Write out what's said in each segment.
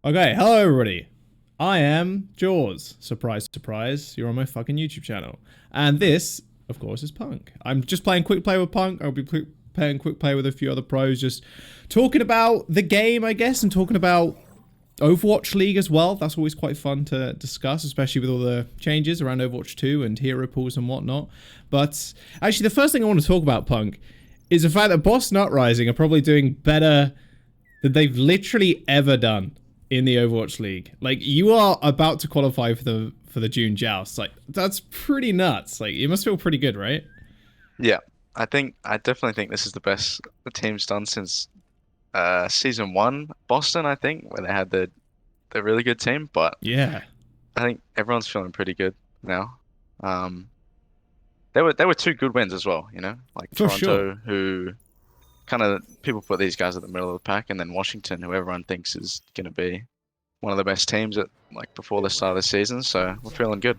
Okay, hello everybody. I am Jaws. Surprise, surprise, you're on my fucking YouTube channel. And this, of course, is Punk. I'm just playing Quickplay with Punk. I'll be playing Quickplay with a few other pros, just talking about the game, I guess, and talking about Overwatch League as well. That's always quite fun to discuss, especially with all the changes around Overwatch 2 and hero pools and whatnot. But actually, the first thing I want to talk about, Punk, is the fact that Boss Nut Rising are probably doing better than they've literally ever done in the Overwatch League. Like, you are about to qualify for the June Joust. Like, that's pretty nuts. Like, you must feel pretty good, right? Yeah, I definitely think this is the best the team's done since season one, Boston, I think, where they had the really good team. But Yeah, I think everyone's feeling pretty good now. Um, they were two good wins as well, like for sure. Toronto, who kind of people put these guys at the middle of the pack, and then Washington, who everyone thinks is going to be one of the best teams at like before the start of the season. So we're feeling good.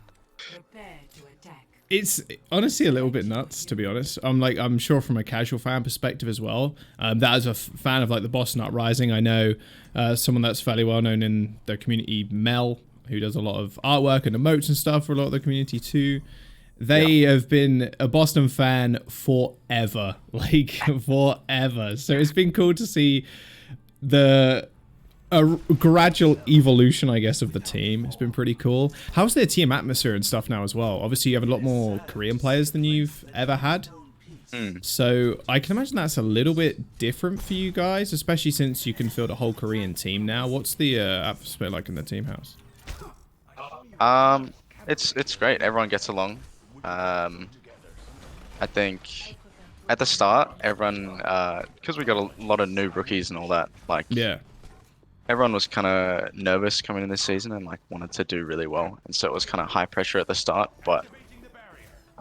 It's honestly a little bit nuts, to be honest. I'm sure from a casual fan perspective as well. That as a fan of like the Boston Uprising, I know someone that's fairly well known in the community, Mel, who does a lot of artwork and emotes and stuff for a lot of the community too. Yeah. They have been a Boston fan forever, like forever. So it's been cool to see the a gradual evolution, I guess, of the team. It's been pretty cool. How's their team atmosphere and stuff now as well? Obviously, you have a lot more Korean players than you've ever had. Mm. So I can imagine that's a little bit different for you guys, especially since you can field a whole Korean team now. What's the atmosphere like in the team house? Um, it's great. Everyone gets along. Um, I think at the start, everyone, because we got a lot of new rookies and all that, like Yeah. everyone was kind of nervous coming in this season and like wanted to do really well, and so it was kind of high pressure at the start. But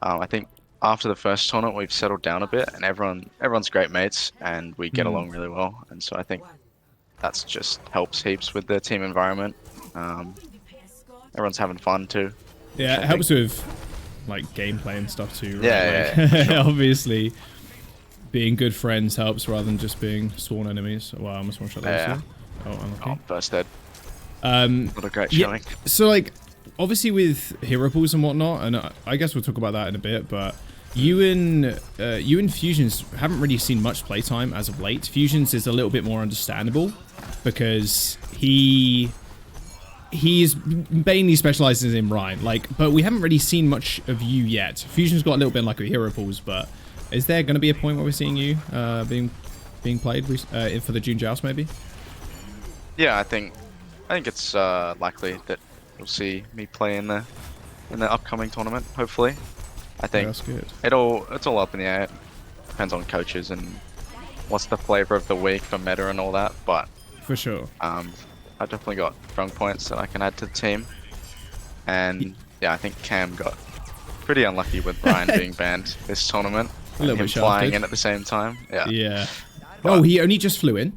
I think after the first tournament, we've settled down a bit, and everyone's great mates, and we get Hmm. along really well. And so I think that's just helps heaps with the team environment. Um, Everyone's having fun too, which Yeah, I it think. helps with like gameplay and stuff too, Yeah, right? yeah, yeah, for Like sure. obviously being good friends helps rather than just being sworn enemies. Wow, I almost one shot those Yeah. two. Oh, Oh, unlucky. first ed. Um, What a great yeah. showing. So like, obviously with hero pools and whatnot, and I guess we'll talk about that in a bit. But you and Fusions haven't really seen much playtime as of late. Fusions is a little bit more understandable because he's mainly specializes in Ryan. Like, but we haven't really seen much of you yet. Fusion's got a little bit like a hero pools, but is there going to be a point where we're seeing you being played for the June Joust maybe? Yeah, I think it's likely that you'll see me play in the upcoming tournament. Hopefully, I Yeah, think that's good. it's all up in the air. It depends on coaches and what's the flavor of the week for meta and all that. But For sure. I definitely got strong points that I can add to the team. And yeah, I think Cam got pretty unlucky with Ryan being banned this tournament A and little him bit flying shafted. in at the same time. Yeah, Yeah. Oh, but he only just flew in.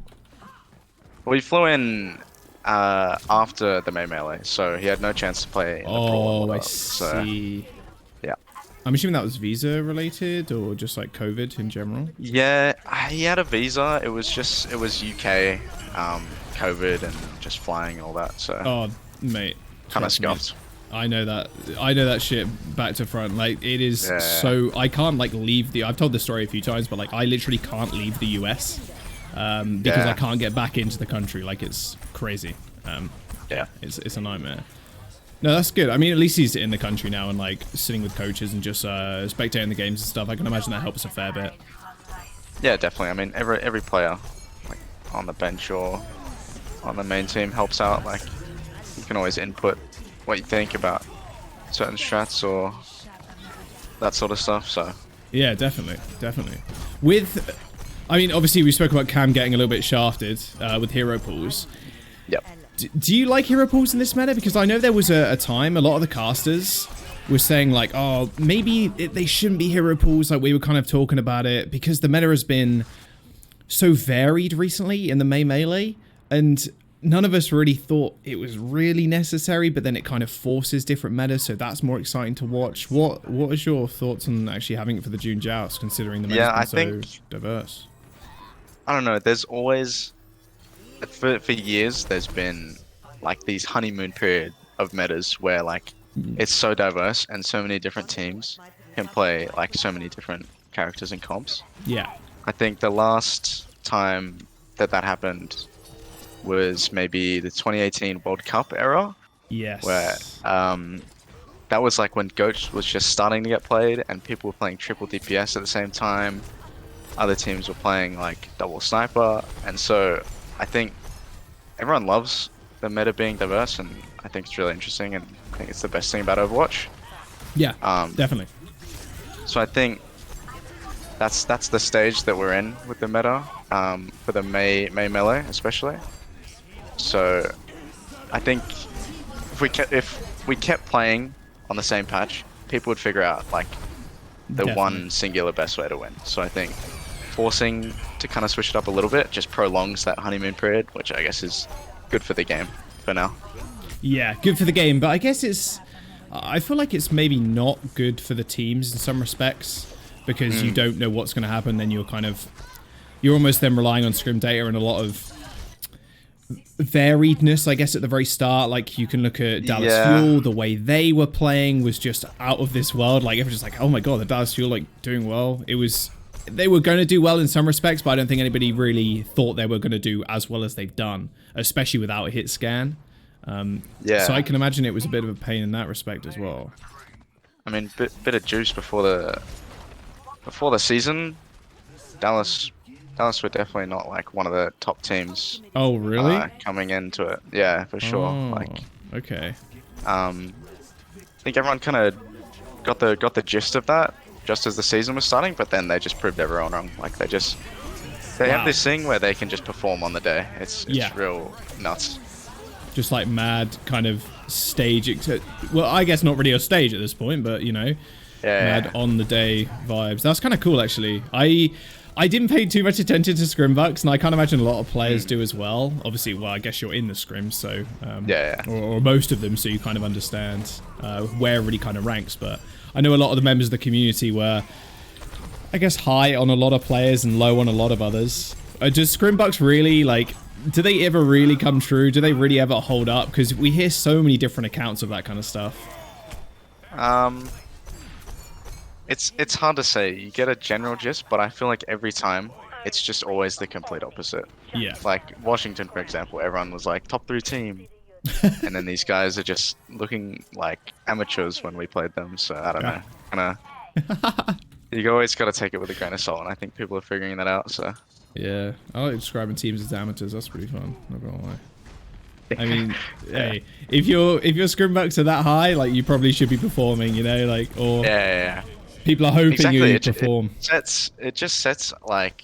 we flew in after the May Melee, so he had no chance to play in the Brawl Oh, I or so see. yeah. I'm assuming that was visa related or just like COVID in general. Yeah, he had a visa. It was UK, COVID and just flying and all that. So Oh, mate, kind of trust me. scuffed. I know that. I know that shit back to front. Like, it is Yeah, so... I can't, like, leave the... I've told this story a few times, but, like, I literally can't leave the US because I yeah, can't get back into the country. Like, it's crazy. yeah, It's a nightmare. No, that's good. I mean, at least he's in the country now and, like, sitting with coaches and just spectating the games and stuff. I can imagine that helps a fair bit. yeah. Definitely. I mean, every player, like on the bench or on the main team, helps out. Like you can always input what you think about certain strats or that sort of stuff. So Yeah, definitely. Definitely. With... I mean, obviously, we spoke about Cam getting a little bit shafted with hero pools. yep. Do you like hero pools in this meta? Because I know there was a time a lot of the casters were saying like, oh, maybe they shouldn't be hero pools. Like we were kind of talking about it because the meta has been so varied recently in the May Melee, and none of us really thought it was really necessary. But then it kind of forces different metas, so that's more exciting to watch. What is your thoughts on actually having it for the June Joust, considering the meta's Yeah, been I so think diverse? I don't know. There's always for years there's been like these honeymoon period of metas where like it's so diverse and so many different teams can play like so many different characters and comps. Yeah. I think the last time that happened was maybe the 2018 World Cup era, Yes. where that was like when Ghost was just starting to get played and people were playing triple DPS at the same time. Other teams were playing like double sniper, and so I think everyone loves the meta being diverse, and I think it's really interesting, and I think it's the best thing about Overwatch. Yeah, definitely. So I think that's the stage that we're in with the meta, for the May melee especially. So I think if we kept playing on the same patch, people would figure out like the one singular best way to win. So I think forcing to kind of switch it up a little bit just prolongs that honeymoon period, which I guess is good for the game for now. Yeah, good for the game, but I guess I feel like it's maybe not good for the teams in some respects, because you don't know what's going to happen. Then you're almost then relying on scrim data and a lot of variedness, I guess, at the very start. Like, you can look at Dallas Fuel, the way they were playing was just out of this world. Like, everyone's just like, oh my god, the Dallas Fuel, like, doing well. They were going to do well in some respects, but I don't think anybody really thought they were going to do as well as they've done, especially without a hit scan. So I can imagine it was a bit of a pain in that respect as well. I mean, bit of juice before the season. Dallas were definitely not like one of the top teams. Oh, really? Coming into it, yeah, for sure. Like, okay. I think everyone kind of got the gist of that just as the season was starting, but then they just proved everyone wrong. Like, they have this thing where they can just perform on the day. It's real nuts. Just like mad kind of stage. Well, I guess not really a stage at this point, but you know, mad on the day vibes. That's kind of cool, actually. I didn't pay too much attention to scrimbucks, and I can't imagine a lot of players do as well. Obviously, well, I guess you're in the scrims, so or most of them, so you kind of understand where it really kind of ranks. But I know a lot of the members of the community were, I guess, high on a lot of players and low on a lot of others. Does scrimbucks really, like, do they ever really come true? Do they really ever hold up? Because we hear so many different accounts of that kind of stuff. It's hard to say. You get a general gist, but I feel like every time it's just always the complete opposite. Yeah. Like Washington, for example, everyone was like top 3 team, and then these guys are just looking like amateurs when we played them. So I don't know. Kinda. You always got to take it with a grain of salt, and I think people are figuring that out. So. Yeah, I like describing teams as amateurs. That's pretty fun. Not gonna lie. I mean, hey, if your scrimbucks are that high, like, you probably should be performing, you know, like, or people are hoping you perform. It just sets like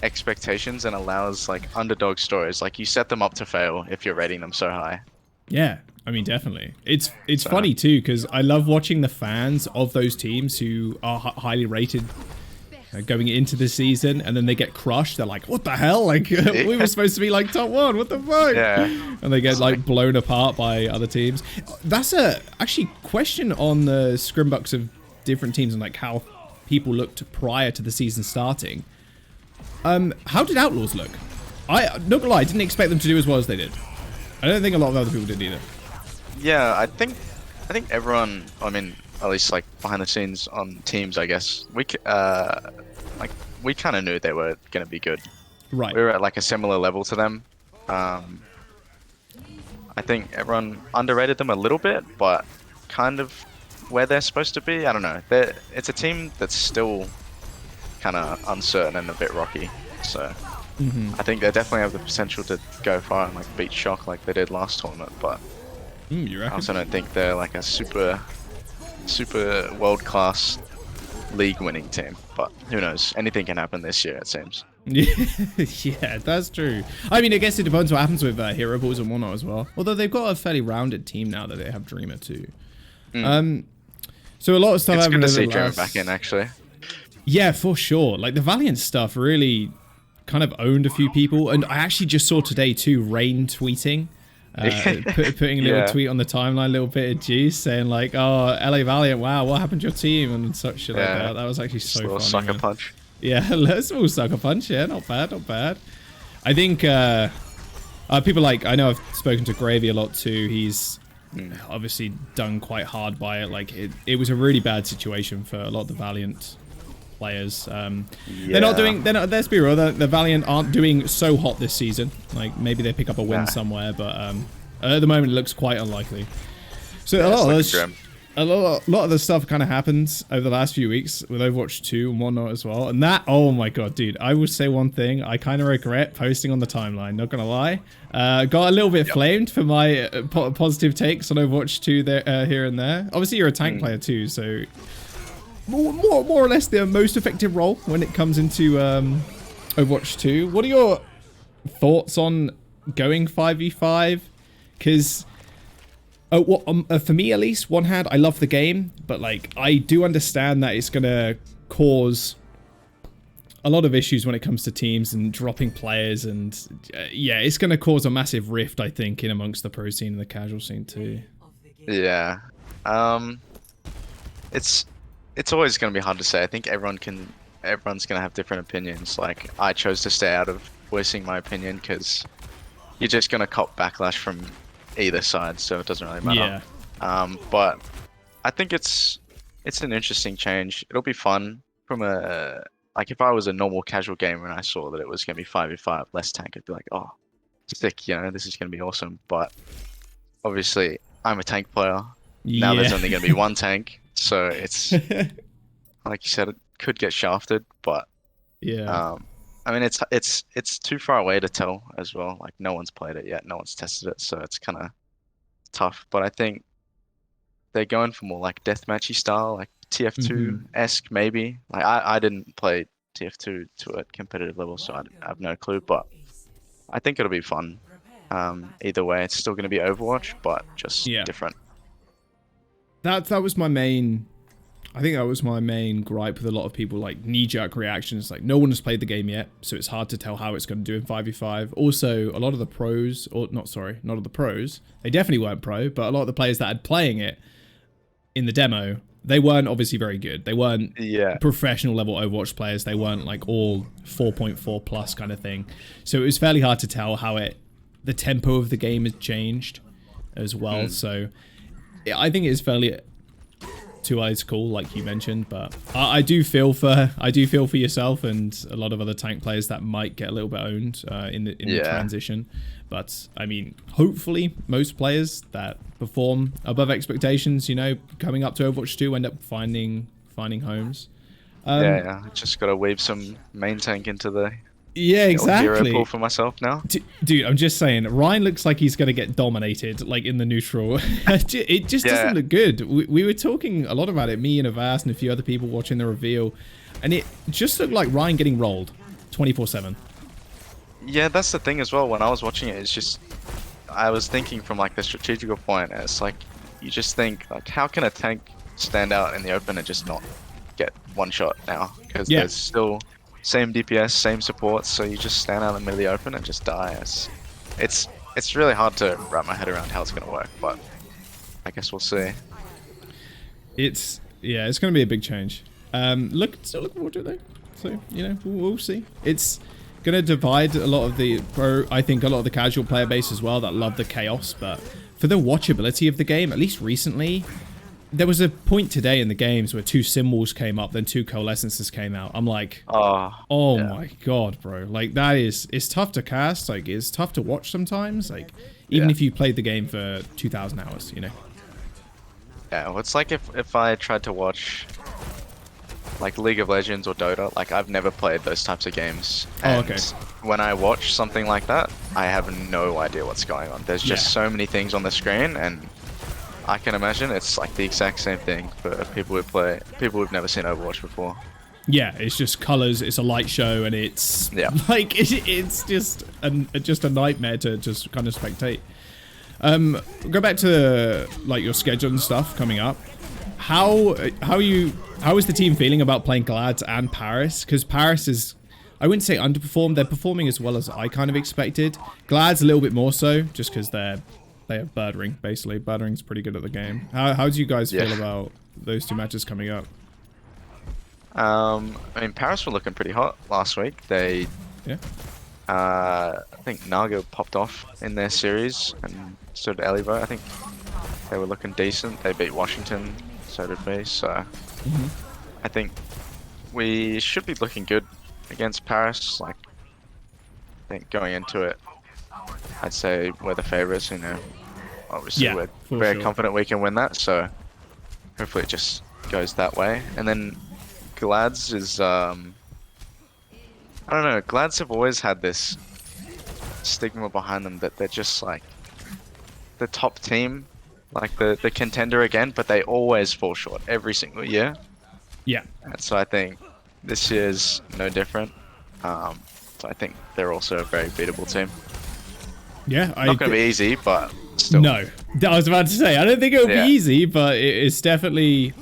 expectations and allows like underdog stories. Like, you set them up to fail if you're rating them so high. Yeah, I mean, definitely. It's funny too, because I love watching the fans of those teams who are highly rated going into the season, and then they get crushed. They're like, what the hell? Like, we were supposed to be like top 1. What the fuck? Yeah. And they get like blown apart by other teams. That's a actually question on the scrimbucks of different teams and like how people looked prior to the season starting. How did Outlaws look? Not gonna lie, I didn't expect them to do as well as they did. I don't think a lot of other people did either. Yeah, I think everyone, I mean, at least like behind the scenes on teams, I guess, we kind of knew they were going to be good. Right. We were at like a similar level to them. I think everyone underrated them a little bit, but kind of where they're supposed to be. I don't know. It's a team that's still kind of uncertain and a bit rocky. So I think they definitely have the potential to go far and like beat Shock like they did last tournament. But you reckon? I also don't think they're like a super world-class league-winning team. But who knows? Anything can happen this year, it seems. Yeah, that's true. I mean, I guess it depends what happens with hero balls and whatnot as well. Although they've got a fairly rounded team now that they have Dreamer too. So a lot of stuff. It's good to see Dreamer back in, actually. Yeah, for sure. Like, the Valiant stuff really kind of owned a few people, and I actually just saw today too Rain tweeting. Putting a little tweet on the timeline, a little bit of juice, saying like, "Oh, LA Valiant, wow, what happened to your team?" and such shit like that. That was actually so funny. Sucker punch. Yeah, a small sucker punch. Yeah, not bad, not bad. I think People like, I know I've spoken to Gravy a lot too. He's obviously done quite hard by it. Like, it was a really bad situation for a lot of the Valiant players. They're not doing, let's be real, the Valiant aren't doing so hot this season. Like, maybe they pick up a win somewhere, but at the moment it looks quite unlikely. So a lot of the stuff kind of happened over the last few weeks with Overwatch 2 and whatnot as well. And that, oh my god, dude, I will say one thing I kind of regret posting on the timeline, not gonna lie. Got a little bit flamed for my positive takes on Overwatch 2 there, here and there. Obviously, you're a tank player too, so more or less the most effective role when it comes into Overwatch 2. What are your thoughts on going 5v5? Because for me at least, one hand, I love the game, but like I do understand that it's gonna cause a lot of issues when it comes to teams and dropping players, and yeah, it's gonna cause a massive rift, I think, in amongst the pro scene and the casual scene too. Yeah, it's always gonna be hard to say. I think everyone's gonna have different opinions. Like, I chose to stay out of voicing my opinion because you're just gonna cop backlash from either side, so it doesn't really matter. Yeah. But I think it's an interesting change. It'll be fun from a, like, if I was a normal casual gamer and I saw that it was gonna be 5v5 less tank, I'd be like, oh, sick, you know, this is gonna be awesome. But obviously, I'm a tank player. Now there's only gonna be one tank, so it's like you said, it could get shafted. But yeah. I mean, it's too far away to tell as well. Like, no one's played it yet, no one's tested it, so it's kind of tough. But I think they're going for more like deathmatchy style, like TF2-esque maybe. Like, I didn't play TF2 to a competitive level, so I have no clue. But I think it'll be fun. Either way, it's still going to be Overwatch, but just different. That was my main. I think that was my main gripe with a lot of people, like knee-jerk reactions. Like, no one has played the game yet, so it's hard to tell how it's going to do in 5v5. Also, a lot of the pros, or not of the pros, they definitely weren't pro, but a lot of the players that had playing it in the demo, they weren't obviously very good. They weren't professional level Overwatch players. They weren't like all 4.4 plus kind of thing. So it was fairly hard to tell how the tempo of the game has changed as well. So I think it's fairly too early to call, like you mentioned, but I do feel for yourself and a lot of other tank players that might get a little bit owned in the transition. But I mean, hopefully most players that perform above expectations, you know, coming up to Overwatch 2 end up finding homes. Just gotta weave some main tank into the exactly hero pool for myself now. Dude, I'm just saying, Ryan looks like he's gonna get dominated, like in the neutral. It just doesn't look good. We were talking a lot about it, me and Avast and a few other people watching the reveal, and it just looked like Ryan getting rolled 24/7. Yeah, that's the thing as well. When I was watching it, it's just, I was thinking from like the strategical point, and it's like, you just think, like, how can a tank stand out in the open and just not get one shot now? Because there's still same DPS, same support, so you just stand out in the middle of the open and just die. It's really hard to wrap my head around how it's gonna work, but I guess we'll see. It's gonna be a big change. Look forward to it though. So, you know, we'll see. It's gonna divide a lot of the I think a lot of the casual player base as well that love the chaos, but for the watchability of the game, at least recently, there was a point today in the games where 2 symbols came up, then 2 coalescences came out. I'm like, oh my god, bro. Like, it's tough to cast. Like, it's tough to watch sometimes. Like, even if you played the game for 2,000 hours, you know? Yeah, well, it's like if I tried to watch like League of Legends or Dota, like, I've never played those types of games. And when I watch something like that, I have no idea what's going on. There's just so many things on the screen, and I can imagine it's like the exact same thing for people who've never seen Overwatch before. Yeah, it's just colors. It's a light show, and it's like it's just a nightmare to just kind of spectate. Go back to like your schedule and stuff coming up. How is the team feeling about playing Glads and Paris? Because Paris is, I wouldn't say underperformed. They're performing as well as I kind of expected. Glads a little bit more so, just because they have Birdring, basically. Birdring's pretty good at the game. How do you guys feel about those 2 matches coming up? I mean, Paris were looking pretty hot last week. They I think Naga popped off in their series, and so did Elivo. I think they were looking decent. They beat Washington, so did we. So I think we should be looking good against Paris. Like, I think going into it, I'd say we're the favorites. You know, obviously Yeah, we're for very sure. confident we can win that. So hopefully it just goes that way. And then Glads is I don't know. Glads have always had this stigma behind them that they're just like the top team, like the contender again, but they always fall short every single year. Yeah. And so I think this year's no different. So I think they're also a very beatable team. Yeah. Not going to be easy, but still. No, I was about to say, I don't think it'll Yeah. be easy, but it's definitely,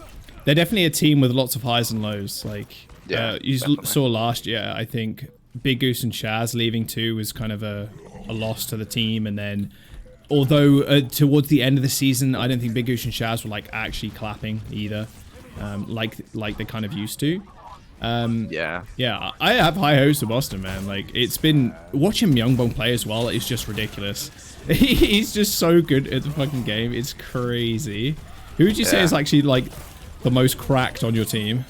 they're definitely a team with lots of highs and lows. Like, Yeah, you definitely. saw last year, I think Big Goose and Shaz leaving too was kind of a loss to the team. And then, although towards the end of the season, I don't think Big Goose and Shaz were like actually clapping either, like they kind of used to. Yeah. Yeah, I have high hopes for Boston, man. Like, it's been watching Myungbong play as well. It's just ridiculous. He's just so good at the fucking game. It's crazy. Who would you say Yeah. is actually like the most cracked on your team?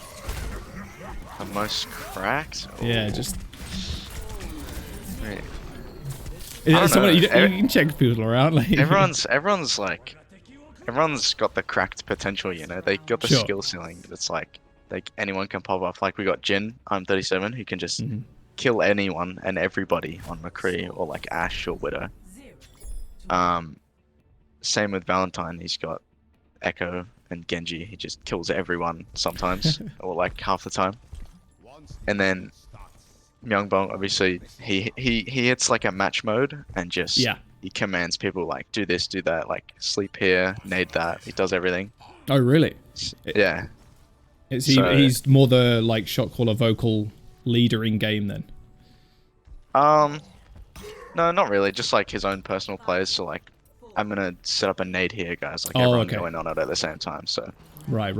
The most cracked? Yeah, Ooh, just wait. is don't it someone know. you can check people around. Like Everyone's got the cracked potential, you know. They got the Sure. skill ceiling. It's like anyone can pop off. Like we got Jin, I'm 37, who can just kill anyone and everybody on McCree or like Ash or Widow. Same with Valentine. He's got Echo and Genji. He just kills everyone sometimes, or like half the time. And then Myungbong, obviously, he hits like a match mode and just Yeah. he commands people like do this, do that, like sleep here, nade that. He does everything. Oh, really? Yeah. Is So- he's more the like shot caller vocal leader in game then? No, not really. Just like his own personal plays. So like, I'm gonna set up a nade here, guys. Like Oh, everyone okay. going on it at the same time. So Right.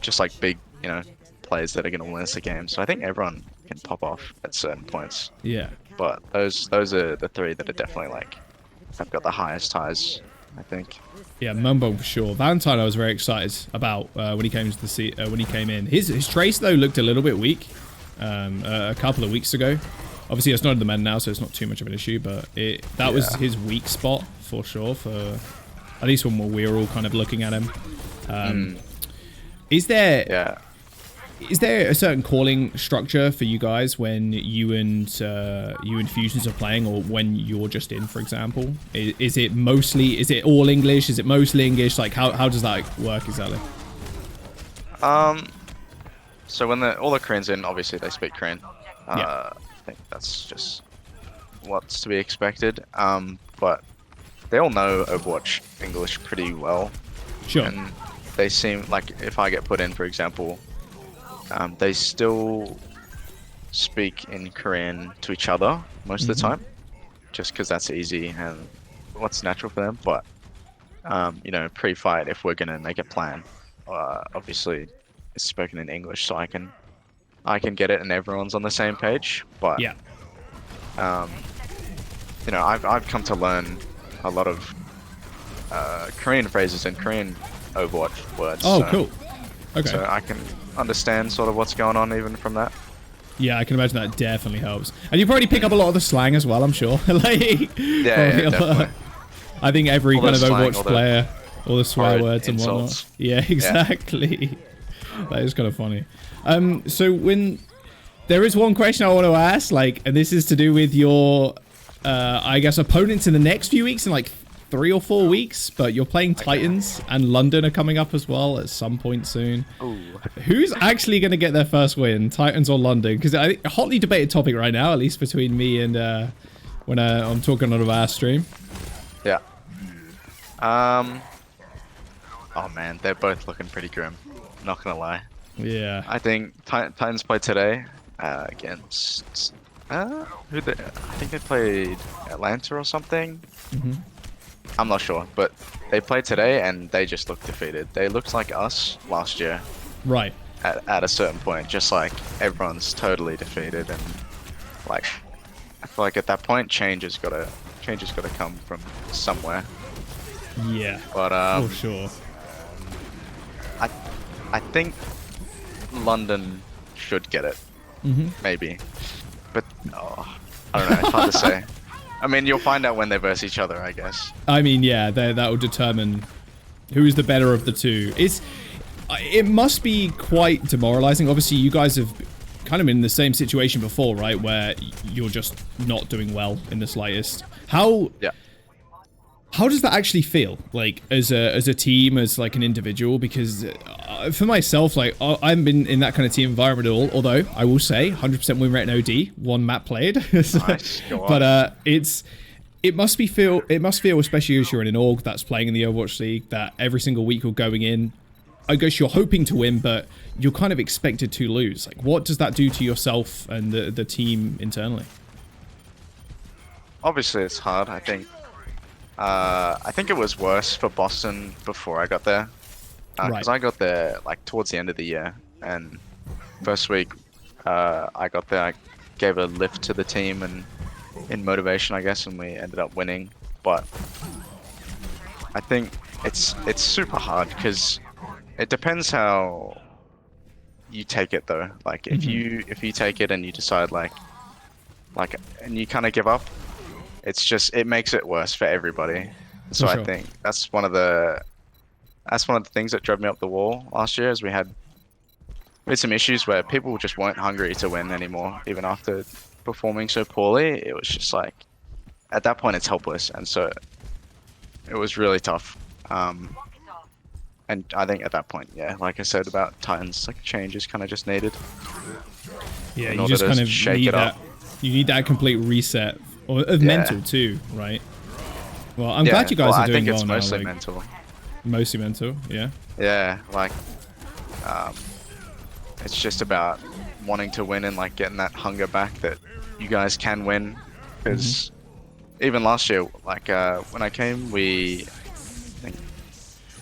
just like big, you know, plays that are gonna win us the game. So I think everyone can pop off at certain points. Yeah. But those are the three that are definitely like have got the highest highs, I think. Yeah, Myungbong for sure. Valentine, I was very excited about when he came to the when he came in. His trace though looked a little bit weak a couple of weeks ago. Obviously, it's not in the men now, so it's not too much of an issue. But that was Yeah. his weak spot for sure. For at least when we were all kind of looking at him. Is there Yeah. is there a certain calling structure for you guys when you and Fusions are playing, or when you're just in, for example? Is it all English? Is it mostly English? Like how does that work exactly? So when all the Koreans in, obviously they speak Korean. Yeah. I think that's just what's to be expected. But they all know Overwatch English pretty well. Sure. And they seem like if I get put in, for example, they still speak in Korean to each other most of the time, just because that's easy and what's natural for them. But you know, pre-fight, if we're gonna make a plan, obviously it's spoken in English, so I can get it and everyone's on the same page. But Yeah. you know, I've come to learn a lot of Korean phrases and Korean Overwatch words. Oh, so, cool. Okay. So I can understand sort of what's going on even from that. Yeah, I can imagine that definitely helps. And you probably pick up a lot of the slang as well, I'm sure. Like, Yeah, probably a lot. definitely. I think every All kind the of slang, Overwatch all the player, all the swear horrid words and whatnot. insults. Yeah, exactly. That is kind of funny. So when there is one question I want to ask, like, and this is to do with your, I guess, opponents in the next few weeks, in like 3 or 4 weeks, but you're playing Titans and London are coming up as well at some point soon. Ooh. Who's actually going to get their first win, Titans or London? Because a hotly debated topic right now, at least between me and when I'm talking on our stream. Yeah. Oh man, they're both looking pretty grim. Not gonna lie. Yeah. I think Titans played today against I think they played Atlanta or something. I'm not sure, but they played today and they just looked defeated. They looked like us last year Right. at a certain point, just like everyone's totally defeated and like I feel like at that point, change has got to come from somewhere. Yeah, But for sure. I think London should get it, maybe. But I don't know. It's hard to say. I mean, you'll find out when they verse each other, I guess. I mean, yeah, that will determine who's the better of the two. It must be quite demoralizing. Obviously, you guys have kind of been in the same situation before, right? Where you're just not doing well in the slightest. How does that actually feel, like, as a team, as like an individual? Because for myself, like, I haven't been in that kind of team environment at all. Although I will say, 100% win rate in OD, one map played. Nice. But it must feel, especially as you're in an org that's playing in the Overwatch League, that every single week you're going in, I guess you're hoping to win, but you're kind of expected to lose. Like, what does that do to yourself and the team internally? Obviously, it's hard. I think it was worse for Boston before I got there. Because I got there like towards the end of the year, and first week I got there, I gave a lift to the team and in motivation, I guess, and we ended up winning. But I think it's super hard because it depends how you take it, though. Like if you take it and you decide like and you kind of give up, it makes it worse for everybody. So I think that's one of the things that drove me up the wall last year. Is we had some issues where people just weren't hungry to win anymore, even after performing so poorly. It was just like, at that point, it's helpless, and so it was really tough. And I think at that point, yeah, like I said about Titans, like change is kind of just needed. Yeah, you just kind of need that. You need that complete reset of mental too, right? Well, I'm glad you guys are doing well now. I think it's mostly mental. Mostly mental, yeah. Yeah, like it's just about wanting to win and like getting that hunger back that you guys can win. Because even last year, like when I came, we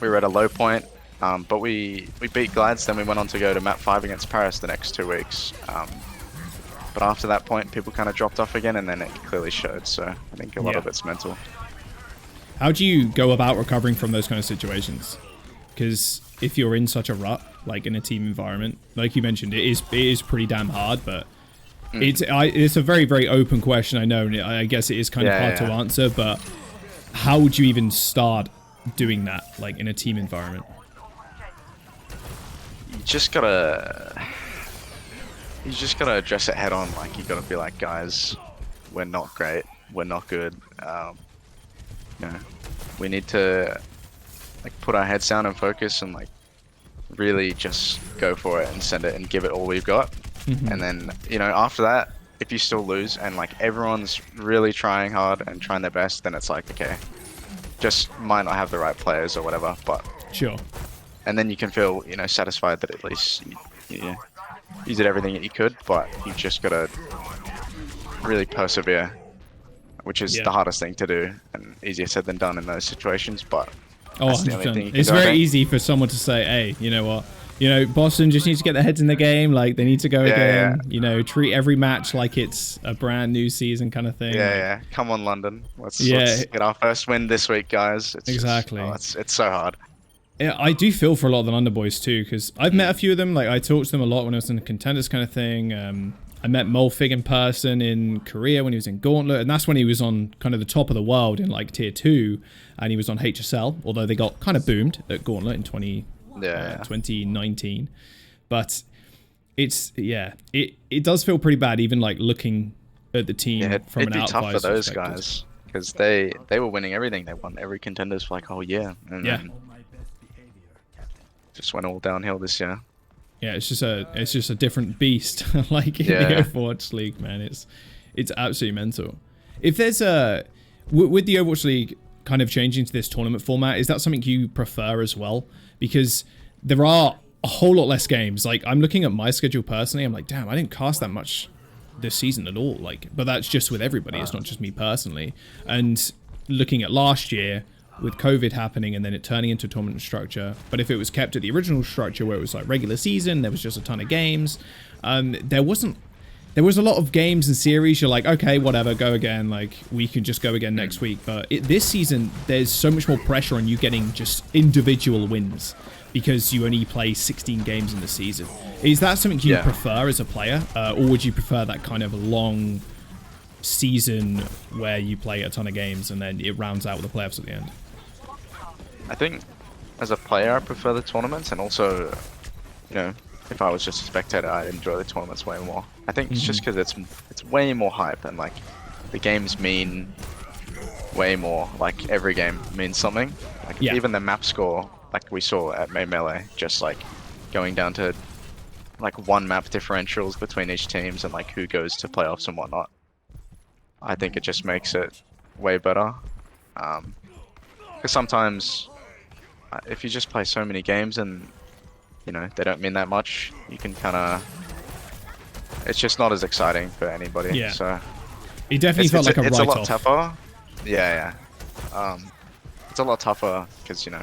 were at a low point, but we beat Glads. Then we went on to go to map 5 against Paris the next 2 weeks. But after that point, people kind of dropped off again, and then it clearly showed. So I think a lot of it's mental. How do you go about recovering from those kind of situations? Because if you're in such a rut, like in a team environment, like you mentioned, it is pretty damn hard. But it's a very, very open question, I know, and I guess it is kind of hard to answer. But how would you even start doing that, like in a team environment? You just gotta address it head on. Like, you gotta be like, guys, we're not great, we're not good. You know, we need to like put our heads down and focus and like really just go for it and send it and give it all we've got. And then, you know, after that, if you still lose and like everyone's really trying hard and trying their best, then it's like, okay, just might not have the right players or whatever, but sure. And then you can feel, you know, satisfied that at least you did everything that you could, but you just gotta really persevere, which is the hardest thing to do and easier said than done in those situations. But that's the only thing you can it's do, very easy for someone to say, hey, you know what, you know, Boston just needs to get their heads in the game, like they need to go again, you know, treat every match like it's a brand new season kind of thing. Come on, London, let's get our first win this week, guys. It's exactly just, it's so hard. Yeah, I do feel for a lot of the London boys too, because I've met a few of them. Like, I talked to them a lot when I was in the Contenders kind of thing. I met Molfig in person in Korea when he was in Gauntlet, and that's when he was on kind of the top of the world in like tier 2, and he was on HSL, although they got kind of boomed at Gauntlet in 2019. But it does feel pretty bad, even like looking at the team from an outsider's perspective. It'd be tough for those guys, because they were winning everything. They won every Contenders for like a whole year. And then just went all downhill this year. Yeah, it's just a different beast, like in the Overwatch League, man. It's absolutely mental. If there's with the Overwatch League kind of changing to this tournament format, is that something you prefer as well? Because there are a whole lot less games. Like, I'm looking at my schedule personally, I'm like, damn, I didn't cast that much this season at all. Like, but that's just with everybody. It's not just me personally. And looking at last year, with COVID happening and then it turning into a tournament structure, but if it was kept at the original structure where it was like regular season, there was just a ton of games, there wasn't there was a lot of games and series you're like, okay, whatever, go again. Like, we can just go again next week. But this season, there's so much more pressure on you getting just individual wins because you only play 16 games in the season. Is that something you prefer as a player? Or would you prefer that kind of long season where you play a ton of games and then it rounds out with the playoffs at the end? I think as a player, I prefer the tournaments, and also, you know, if I was just a spectator, I'd enjoy the tournaments way more. I think it's just because it's way more hype, and like the games mean way more. Like every game means something. Like even the map score, like we saw at May Melee, just like going down to like one map differentials between each teams and like who goes to playoffs and whatnot. I think it just makes it way better. Because sometimes if you just play so many games and you know they don't mean that much, you can kind of, it's just not as exciting for anybody. Yeah. So it definitely felt like a it's write-off. a lot tougher. Yeah. It's a lot tougher because you know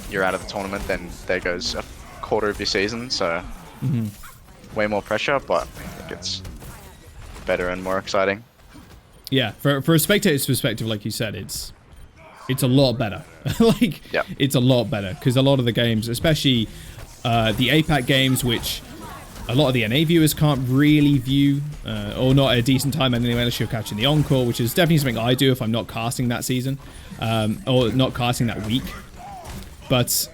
you're out of the tournament, then there goes a quarter of your season, so way more pressure. But I think it's better and more exciting. Yeah, for a spectator's perspective, like you said, it's a lot better. Like, it's a lot better because a lot of the games, especially the APAC games, which a lot of the NA viewers can't really view, or not at a decent time anyway, unless you're catching the encore, which is definitely something I do if I'm not casting that season, or not casting that week. But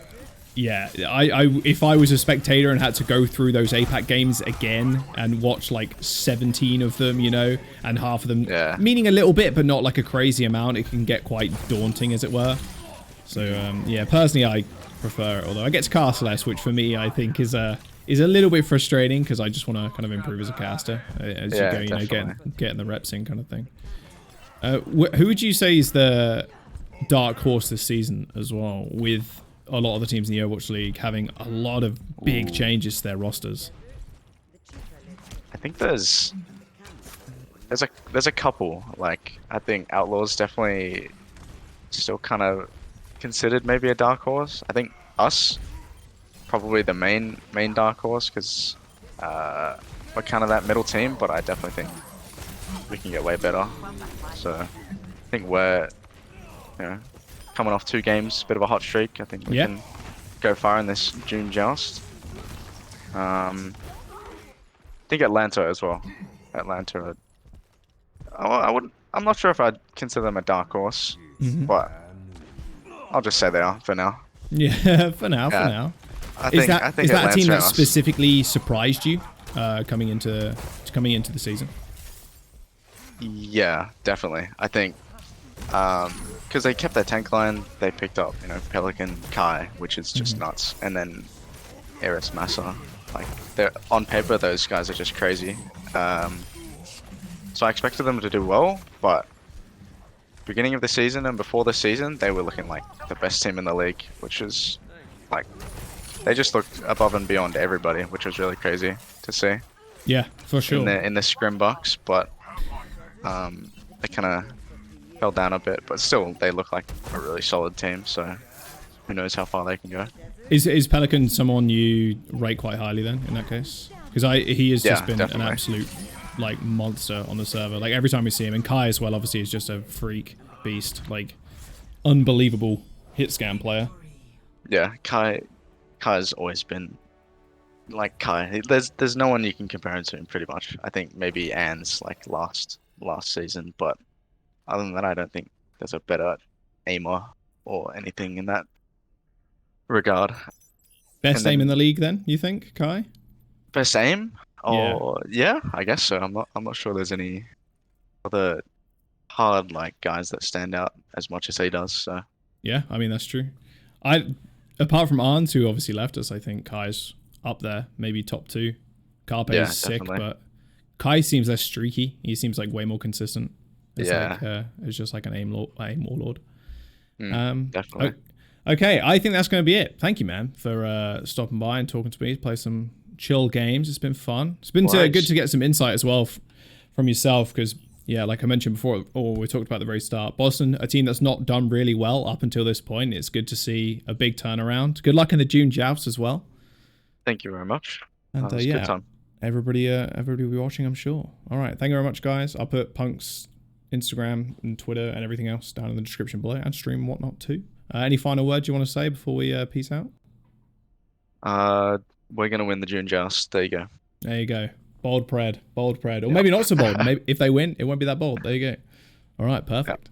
yeah, if I was a spectator and had to go through those APAC games again and watch like 17 of them, you know, and half of them meaning a little bit, but not like a crazy amount, it can get quite daunting, as it were. So yeah, personally, I prefer it. Although I get to cast less, which for me I think is a little bit frustrating because I just want to kind of improve as a caster as you go, you know, getting the reps in, kind of thing. Who would you say is the dark horse this season as well, with a lot of the teams in the Overwatch League having a lot of big changes to their rosters? I think there's a couple. Like I think Outlaws definitely still kind of considered maybe a dark horse. I think us probably the main dark horse because we're kind of that middle team, but I definitely think we can get way better. So I think we're, you know, coming off 2 games, bit of a hot streak. I think we can go far in this June Joust. I think Atlanta as well. Atlanta, I'm not sure if I'd consider them a dark horse, but I'll just say they are for now. Yeah, for now. Is that a team that specifically surprised you coming into the season? Yeah, definitely. I think because they kept their tank line, they picked up, you know, Pelican, Kai, which is just nuts, and then Eris Massa. Like, they're on paper, those guys are just crazy. So I expected them to do well, but beginning of the season and before the season, they were looking like the best team in the league, which is like, they just looked above and beyond everybody, which was really crazy to see. Yeah, for sure. In the scrim box, but they kind of fell down a bit, but still they look like a really solid team, so who knows how far they can go. Is Pelican someone you rate quite highly then in that case? Because he has just been definitely an absolute like monster on the server. Like every time we see him, and Kai as well, obviously is just a freak beast, like unbelievable hit scan player. Yeah, Kai's always been like Kai. There's no one you can compare him to him, pretty much. I think maybe Ann's like last season, but other than that, I don't think there's a better aimer or anything in that regard. Best aim in the league, then, you think, Kai? Best aim? Oh, yeah, I guess so. I'm not sure there's any other hard like guys that stand out as much as he does. So yeah, I mean that's true. Apart from Arns, who obviously left us, I think Kai's up there, maybe top 2. Carpe is sick, but Kai seems less streaky. He seems like way more consistent. It's it's just like an aim warlord. Definitely. Okay, I think that's going to be it. Thank you, man, for stopping by and talking to me. Play some chill games. It's been fun. It's been good to get some insight as well from yourself, because yeah, like I mentioned before, or we talked about at the very start, Boston, a team that's not done really well up until this point. It's good to see a big turnaround. Good luck in the June Joust as well. Thank you very much. And it was a good time. everybody will be watching, I'm sure. All right, thank you very much, guys. I'll put Punk's Instagram and Twitter and everything else down in the description below, and stream and whatnot too. Any final words you want to say before we peace out? We're gonna win the June Joust. There you go. There you go. Bold pred, or maybe not so bold. Maybe if they win, it won't be that bold. There you go. All right, perfect.